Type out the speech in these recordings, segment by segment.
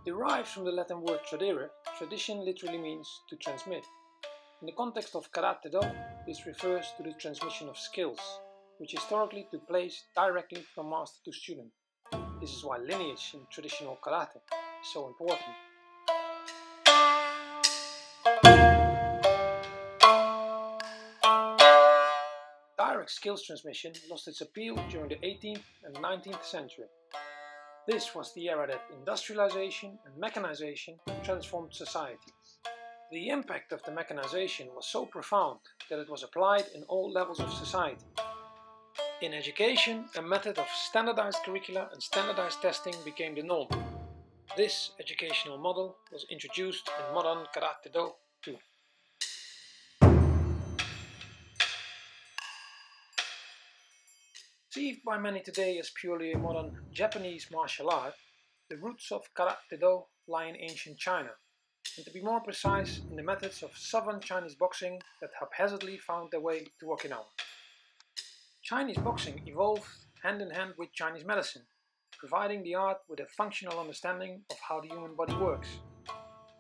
derives from the Latin word tradere. Tradition literally means to transmit. In the context of Karate-Do, this refers to the transmission of skills, which historically took place directly from master to student. This is why lineage in traditional karate is so important. Direct skills transmission lost its appeal during the 18th and 19th century. This was the era that industrialization and mechanization transformed society. The impact of the mechanization was so profound that it was applied in all levels of society. In education, a method of standardized curricula and standardized testing became the norm. This educational model was introduced in modern Karate-Do too. Perceived by many today as purely a modern Japanese martial art, the roots of Karate-Do lie in ancient China, and to be more precise, in the methods of southern Chinese boxing that haphazardly found their way to Okinawa. Chinese boxing evolved hand in hand with Chinese medicine, providing the art with a functional understanding of how the human body works.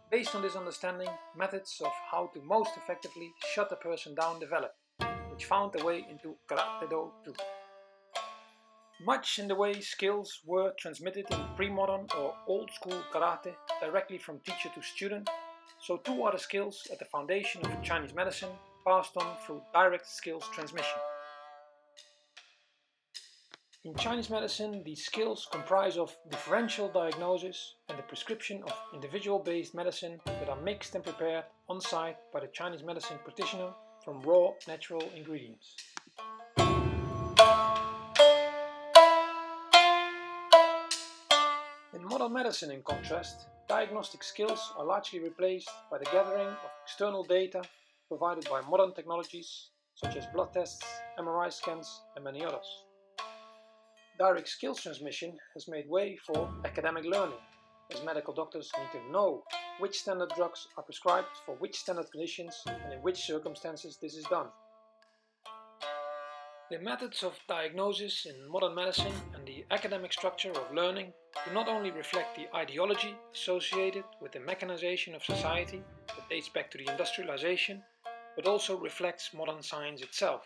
Based on this understanding, methods of how to most effectively shut a person down developed, which found their way into Karate-Do too. Much in the way skills were transmitted in pre-modern or old-school karate directly from teacher to student, so too are the skills at the foundation of Chinese medicine passed on through direct skills transmission. In Chinese medicine, these skills comprise of differential diagnosis and the prescription of individual-based medicine that are mixed and prepared on-site by the Chinese medicine practitioner from raw natural ingredients. In modern medicine, in contrast, diagnostic skills are largely replaced by the gathering of external data provided by modern technologies such as blood tests, MRI scans and many others. Direct skills transmission has made way for academic learning, as medical doctors need to know which standard drugs are prescribed for which standard conditions and in which circumstances this is done. The methods of diagnosis in modern medicine and the academic structure of learning do not only reflect the ideology associated with the mechanization of society that dates back to the industrialization, but also reflects modern science itself.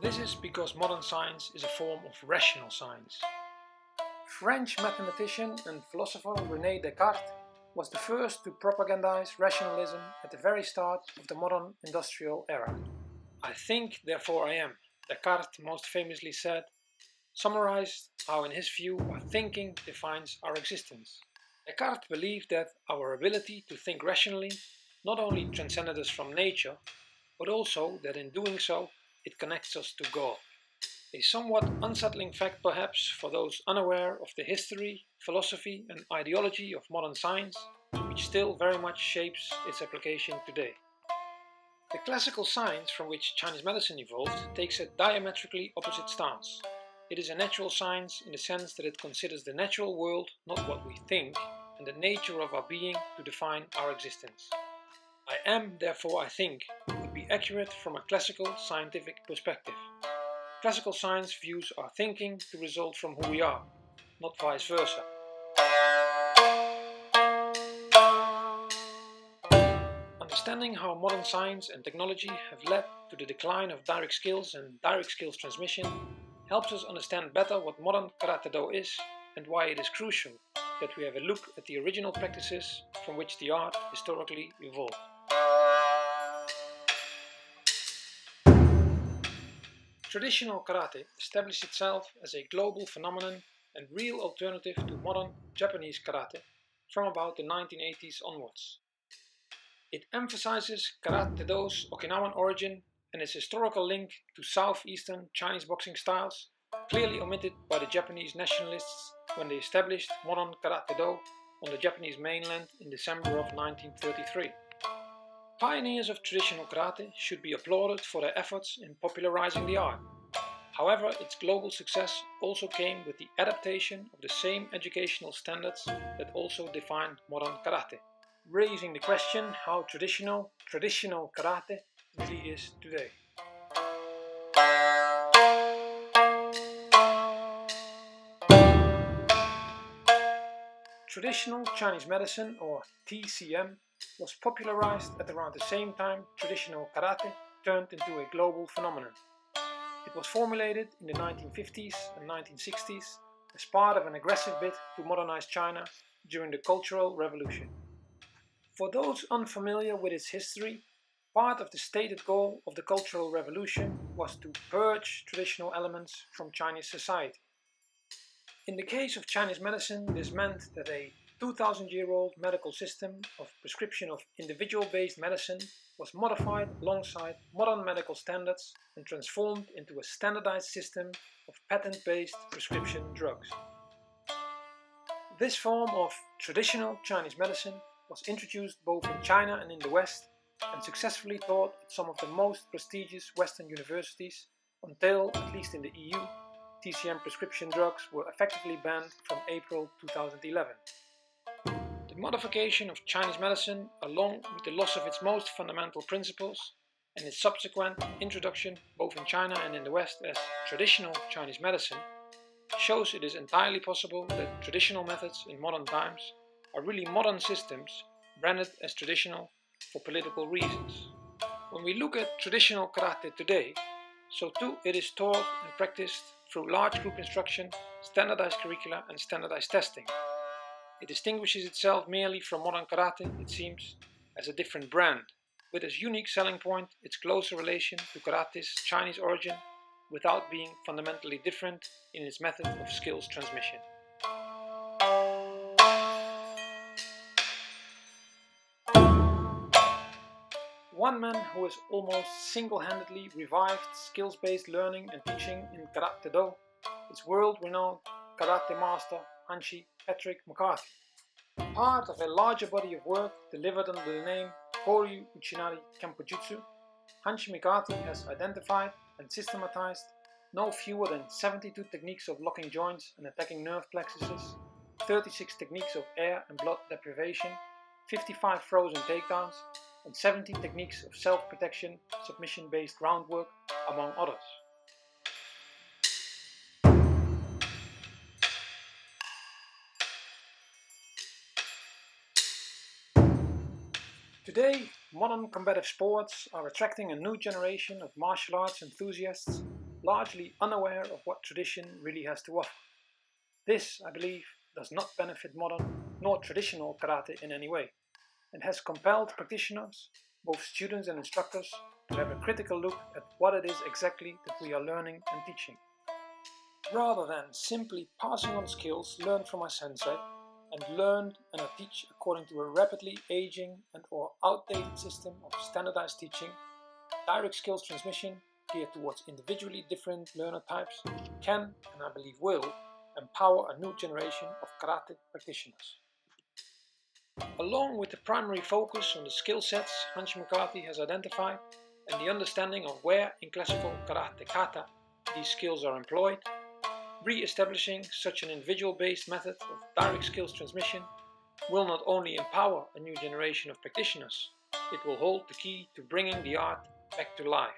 This is because modern science is a form of rational science. French mathematician and philosopher René Descartes was the first to propagandize rationalism at the very start of the modern industrial era. "I think, therefore I am," Descartes most famously said, summarized how in his view our thinking defines our existence. Descartes believed that our ability to think rationally not only transcended us from nature, but also that in doing so it connects us to God. A somewhat unsettling fact perhaps for those unaware of the history, philosophy and ideology of modern science, which still very much shapes its application today. The classical science from which Chinese medicine evolved takes a diametrically opposite stance. It is a natural science in the sense that it considers the natural world not what we think, and the nature of our being to define our existence. "I am, therefore I think" would be accurate from a classical scientific perspective. Classical science views our thinking to result from who we are, not vice versa. Understanding how modern science and technology have led to the decline of direct skills and direct skills transmission helps us understand better what modern Karate-Do is and why it is crucial that we have a look at the original practices from which the art historically evolved. Traditional karate established itself as a global phenomenon and real alternative to modern Japanese karate from about the 1980s onwards. It emphasizes Karate-Do's Okinawan origin and its historical link to southeastern Chinese boxing styles, clearly omitted by the Japanese nationalists when they established modern Karate-Do on the Japanese mainland in December of 1933. Pioneers of traditional karate should be applauded for their efforts in popularizing the art. However, its global success also came with the adaptation of the same educational standards that also defined modern karate, raising the question how traditional karate really is today. Traditional Chinese medicine, or TCM, was popularized at around the same time traditional karate turned into a global phenomenon. It was formulated in the 1950s and 1960s as part of an aggressive bid to modernize China during the Cultural Revolution. For those unfamiliar with its history, part of the stated goal of the Cultural Revolution was to purge traditional elements from Chinese society. In the case of Chinese medicine, this meant that a 2000-year-old medical system of prescription of individual-based medicine was modified alongside modern medical standards and transformed into a standardized system of patent-based prescription drugs. This form of traditional Chinese medicine was introduced both in China and in the West and successfully taught at some of the most prestigious Western universities until, at least in the EU, TCM prescription drugs were effectively banned from April 2011. The modification of Chinese medicine, along with the loss of its most fundamental principles and its subsequent introduction both in China and in the West as traditional Chinese medicine, shows it is entirely possible that traditional methods in modern times are really modern systems branded as traditional for political reasons. When we look at traditional karate today, so too it is taught and practiced through large group instruction, standardized curricula and standardized testing. It distinguishes itself merely from modern karate, it seems, as a different brand, with as unique selling point its closer relation to karate's Chinese origin without being fundamentally different in its method of skills transmission. One man who has almost single-handedly revived skills-based learning and teaching in Karate Do is world-renowned karate master Hanshi Patrick McCarthy. Part of a larger body of work delivered under the name Koryu Uchinari Kenpojutsu, Hanshi McCarthy has identified and systematized no fewer than 72 techniques of locking joints and attacking nerve plexuses, 36 techniques of air and blood deprivation, 55 throws and takedowns, and 70 techniques of self-protection, submission-based groundwork, among others. Today, modern combative sports are attracting a new generation of martial arts enthusiasts largely unaware of what tradition really has to offer. This, I believe, does not benefit modern nor traditional karate in any way, and has compelled practitioners, both students and instructors, to have a critical look at what it is exactly that we are learning and teaching. Rather than simply passing on skills learned from my sensei, and learned and I teach according to a rapidly aging and or outdated system of standardized teaching, direct skills transmission geared towards individually different learner types can, and I believe will, empower a new generation of karate practitioners. Along with the primary focus on the skill sets Hanshi McCarthy has identified and the understanding of where in classical karate kata these skills are employed, re-establishing such an individual-based method of direct skills transmission will not only empower a new generation of practitioners, it will hold the key to bringing the art back to life.